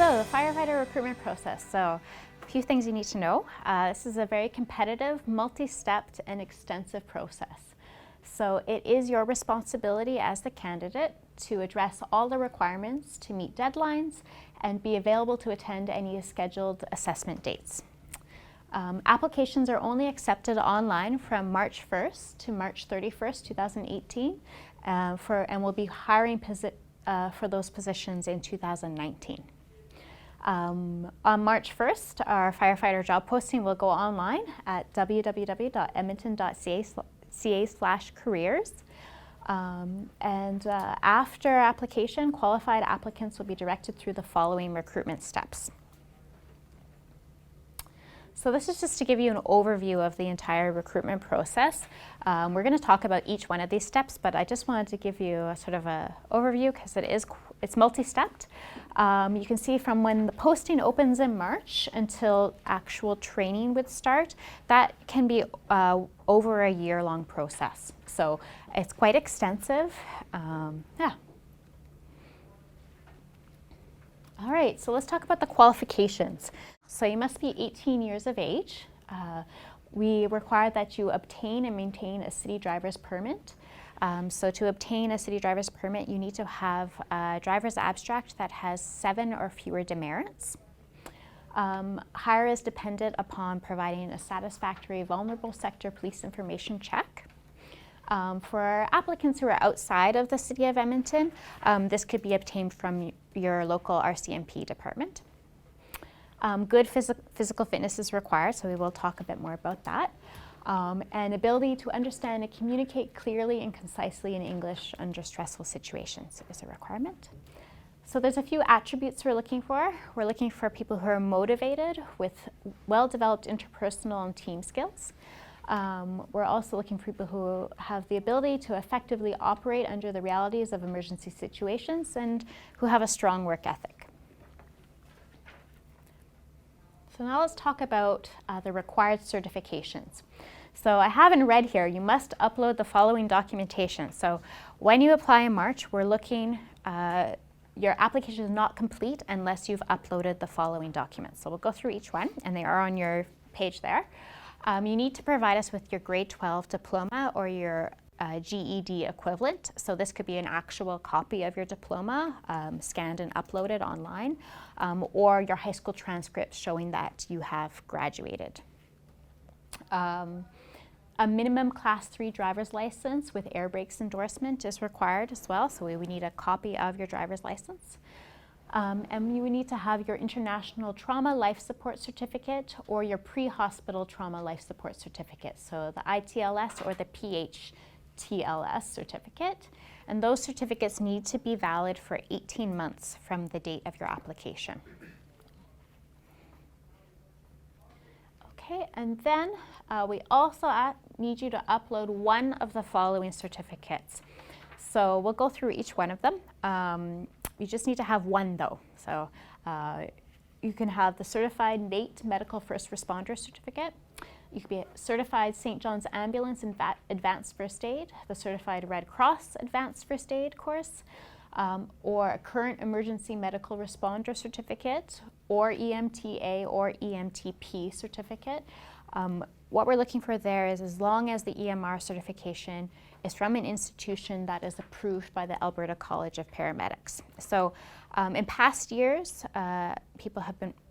So the firefighter recruitment process. So a few things you need to know. This is a very competitive, multi-stepped, and extensive process. So it is your responsibility as the candidate to address all the requirements to meet deadlines and be available to attend any scheduled assessment dates. Applications are only accepted online from March 1st to March 31st, 2018, and we'll be hiring for those positions in 2019. On March 1st, our firefighter job posting will go online at www.edmonton.ca/careers. After application, qualified applicants will be directed through the following recruitment steps. So this is just to give you an overview of the entire recruitment process. We're going to talk about each one of these steps, but I just wanted to give you a sort of an overview because it's multi-stepped. You can see from when the posting opens in March until actual training would start, that can be over a year-long process. So it's quite extensive. Yeah. All right, so let's talk about the qualifications. So you must be 18 years of age. We require that you obtain and maintain a city driver's permit. So to obtain a city driver's permit, you need to have a driver's abstract that has 7 or fewer demerits. Hire is dependent upon providing a satisfactory vulnerable sector police information check. For applicants who are outside of the City of Edmonton, this could be obtained from your local RCMP department. Good physical fitness is required, so we will talk a bit more about that. And ability to understand and communicate clearly and concisely in English under stressful situations is a requirement. So there's a few attributes we're looking for. We're looking for people who are motivated with well-developed interpersonal and team skills. We're also looking for people who have the ability to effectively operate under the realities of emergency situations and who have a strong work ethic. So now let's talk about the required certifications. So I have in red here, you must upload the following documentation. So when you apply in March, we're looking, your application is not complete unless you've uploaded the following documents. So we'll go through each one, and they are on your page there. You need to provide us with your grade 12 diploma or your GED equivalent. So this could be an actual copy of your diploma, scanned and uploaded online, or your high school transcript showing that you have graduated. A minimum class 3 driver's license with air brakes endorsement is required as well, so we need a copy of your driver's license. And you would need to have your International Trauma Life Support Certificate or your Pre-Hospital Trauma Life Support Certificate, so the ITLS or the PHTLS certificate. And those certificates need to be valid for 18 months from the date of your application. Okay, and then we also need you to upload one of the following certificates. So we'll go through each one of them. You just need to have one though. So you can have the Certified NATE Medical First Responder Certificate. You could be a Certified St. John's Ambulance Advanced First Aid, the Certified Red Cross Advanced First Aid course, or a Current Emergency Medical Responder Certificate, or EMTA or EMTP certificate. What we're looking for there is as long as the EMR certification is from an institution that is approved by the Alberta College of Paramedics. So in past years,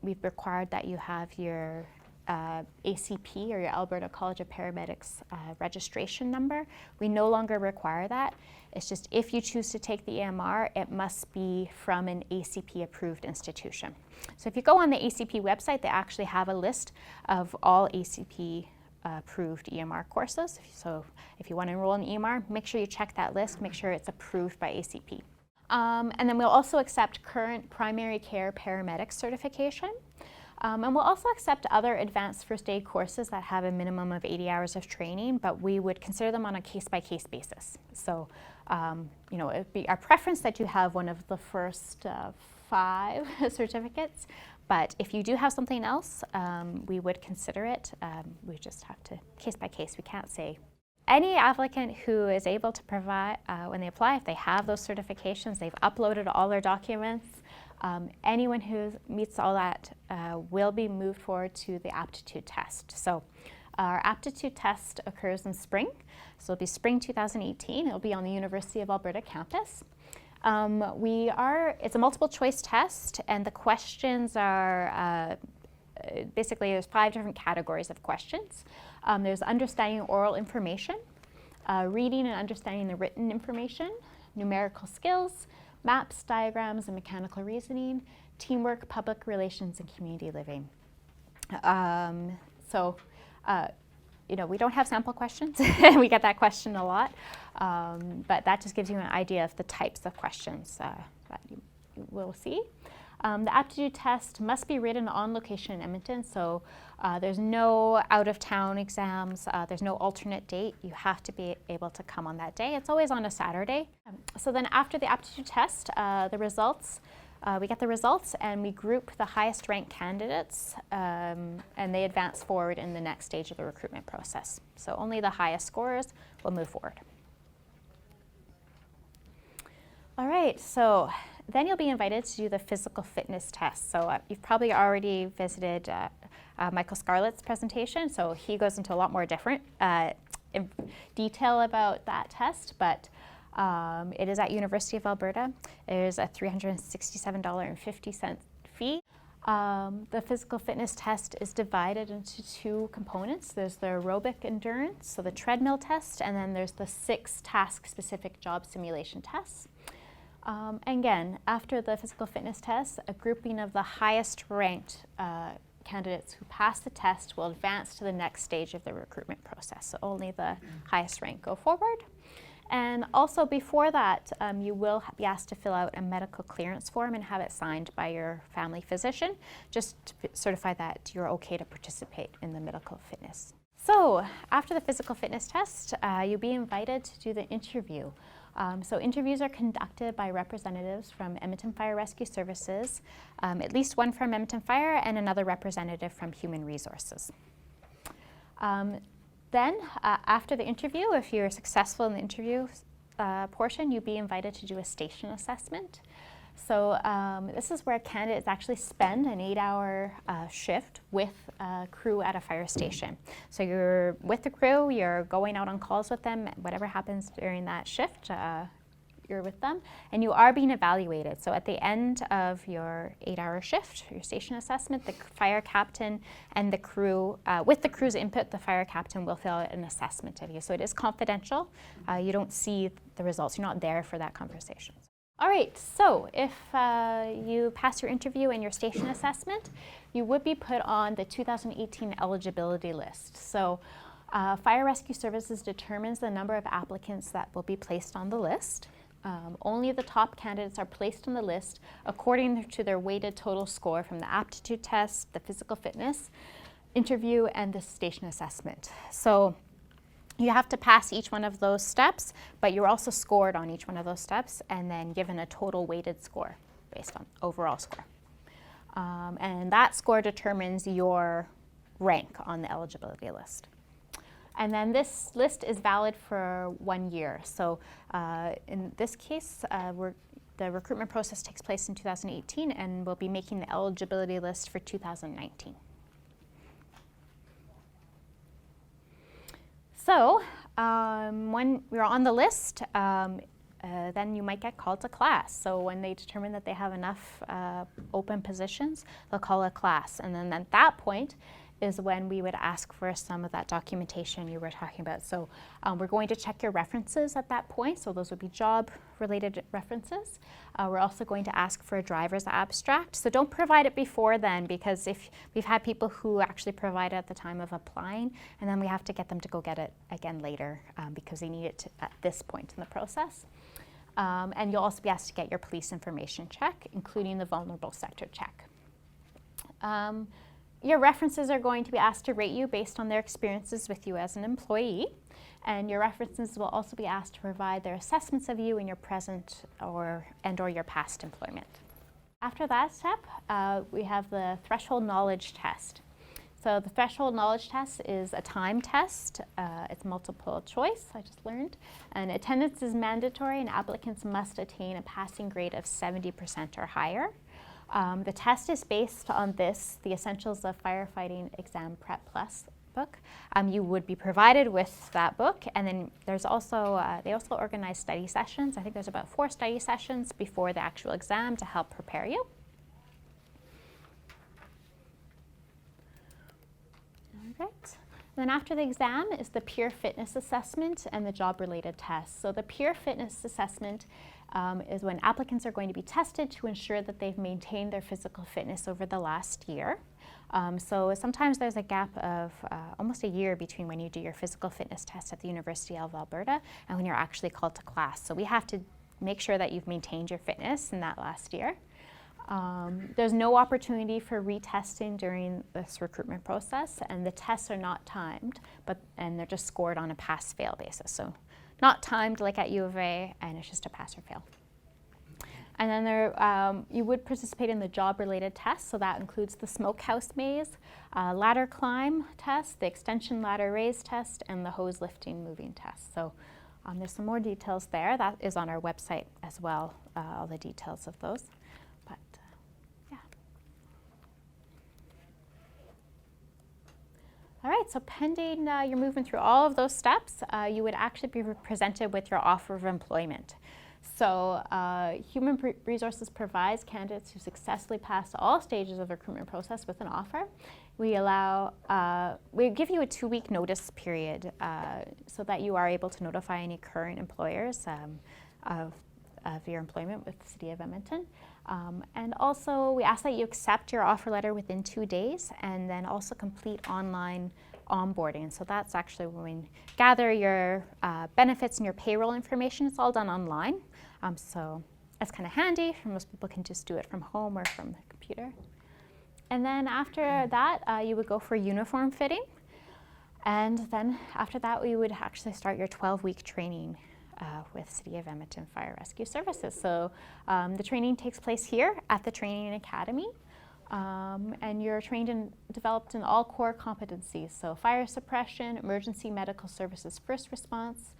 we've required that you have your ACP or your Alberta College of Paramedics registration number. We no longer require that. It's just if you choose to take the EMR, it must be from an ACP approved institution. So if you go on the ACP website, they actually have a list of all ACP approved EMR courses. So if you want to enroll in EMR, make sure you check that list, make sure it's approved by ACP. And then we'll also accept current primary care paramedic certification. And we'll also accept other advanced first aid courses that have a minimum of 80 hours of training, but we would consider them on a case-by-case basis. So, you know, it'd be our preference that you have one of the first 5 certificates, but if you do have something else, we would consider it. We just have to, case-by-case, we can't say. Any applicant who is able to provide, when they apply, if they have those certifications, they've uploaded all their documents, Anyone who meets all that will be moved forward to the Aptitude Test. So our Aptitude Test occurs in spring, so it'll be spring 2018. It'll be on the University of Alberta campus. It's a multiple choice test, and the questions are basically there's 5 different categories of questions. There's understanding oral information, reading and understanding the written information, numerical skills, maps, diagrams, and mechanical reasoning, teamwork, public relations, and community living. We don't have sample questions. We get that question a lot, but that just gives you an idea of the types of questions that you will see. The aptitude test must be written on location in Edmonton, so there's no out-of-town exams, there's no alternate date. You have to be able to come on that day. It's always on a Saturday. So then after the aptitude test, we get the results and we group the highest ranked candidates and they advance forward in the next stage of the recruitment process. So only the highest scorers will move forward. All right, so then you'll be invited to do the physical fitness test. So you've probably already visited Michael Scarlett's presentation, so he goes into a lot more different detail about that test, but it is at University of Alberta. There's a $367.50 fee. The physical fitness test is divided into 2 components. There's the aerobic endurance, so the treadmill test, and then there's the 6 task-specific job simulation tests. Again, after the physical fitness test, a grouping of the highest ranked candidates who pass the test will advance to the next stage of the recruitment process. So only the highest rank go forward. And also before that, you will be asked to fill out a medical clearance form and have it signed by your family physician, just to certify that you're okay to participate in the medical fitness. So after the physical fitness test, you'll be invited to do the interview. So interviews are conducted by representatives from Edmonton Fire Rescue Services, at least one from Edmonton Fire and another representative from Human Resources. Then, after the interview, if you're successful in the interview portion, you'll be invited to do a station assessment. So this is where candidates actually spend an 8-hour shift with a crew at a fire station. So you're with the crew, you're going out on calls with them, whatever happens during that shift, you're with them, and you are being evaluated. So at the end of your 8-hour shift, your station assessment, the fire captain and the crew, with the crew's input, the fire captain will fill out an assessment of you. So it is confidential. You don't see the results. You're not there for that conversation. All right, so if you pass your interview and your station assessment, you would be put on the 2018 eligibility list. So Fire Rescue Services determines the number of applicants that will be placed on the list. Only the top candidates are placed on the list according to their weighted total score from the aptitude test, the physical fitness interview, and the station assessment. So you have to pass each one of those steps, but you're also scored on each one of those steps and then given a total weighted score based on overall score. And that score determines your rank on the eligibility list. And then this list is valid for 1 year. So in this case, the recruitment process takes place in 2018 and we'll be making the eligibility list for 2019. So when you're on the list, then you might get called to class. So when they determine that they have enough open positions, they'll call a class. And then at that point is when we would ask for some of that documentation you were talking about. So we're going to check your references at that point. So those would be job-related references. We're also going to ask for a driver's abstract. So don't provide it before then, because if we've had people who actually provide it at the time of applying, and then we have to get them to go get it again later because they need it at this point in the process. And you'll also be asked to get your police information check, including the vulnerable sector check. Your references are going to be asked to rate you based on their experiences with you as an employee, and your references will also be asked to provide their assessments of you in your present or your past employment. After that step, we have the threshold knowledge test. So the threshold knowledge test is a time test. It's multiple choice, I just learned. And attendance is mandatory and applicants must attain a passing grade of 70% or higher. The test is based on the Essentials of Firefighting Exam Prep Plus book. You would be provided with that book, and then there's also, they also organize study sessions. I think there's about 4 study sessions before the actual exam to help prepare you. All right. And then after the exam is the peer fitness assessment and the job-related tests. So the peer fitness assessment is when applicants are going to be tested to ensure that they've maintained their physical fitness over the last year. So sometimes there's a gap of almost a year between when you do your physical fitness test at the University of Alberta and when you're actually called to class. So we have to make sure that you've maintained your fitness in that last year. There's no opportunity for retesting during this recruitment process, and the tests are not timed, and they're just scored on a pass-fail basis. So not timed like at U of A, and it's just a pass or fail. And then you would participate in the job-related tests, so that includes the smokehouse maze, ladder climb test, the extension ladder raise test, and the hose lifting moving test. So there's some more details there. That is on our website as well, all the details of those. But yeah. All right, so pending you're moving through all of those steps, you would actually be presented with your offer of employment. So Human Resources provides candidates who successfully pass all stages of the recruitment process with an offer. We give you a 2-week notice period so that you are able to notify any current employers of your employment with the City of Edmonton. And also we ask that you accept your offer letter within 2 days and then also complete online onboarding. So that's actually when we gather your benefits and your payroll information. It's all done online. So that's kind of handy. Most people can just do it from home or from the computer. And then after that, you would go for uniform fitting. And then after that, we would actually start your 12-week training with City of Edmonton Fire Rescue Services. So the training takes place here at the Training Academy. And you're trained and developed in all core competencies. So fire suppression, emergency medical services first response,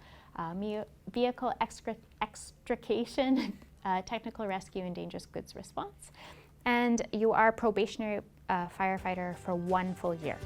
vehicle extrication, technical rescue and dangerous goods response. And you are a probationary firefighter for 1 full year.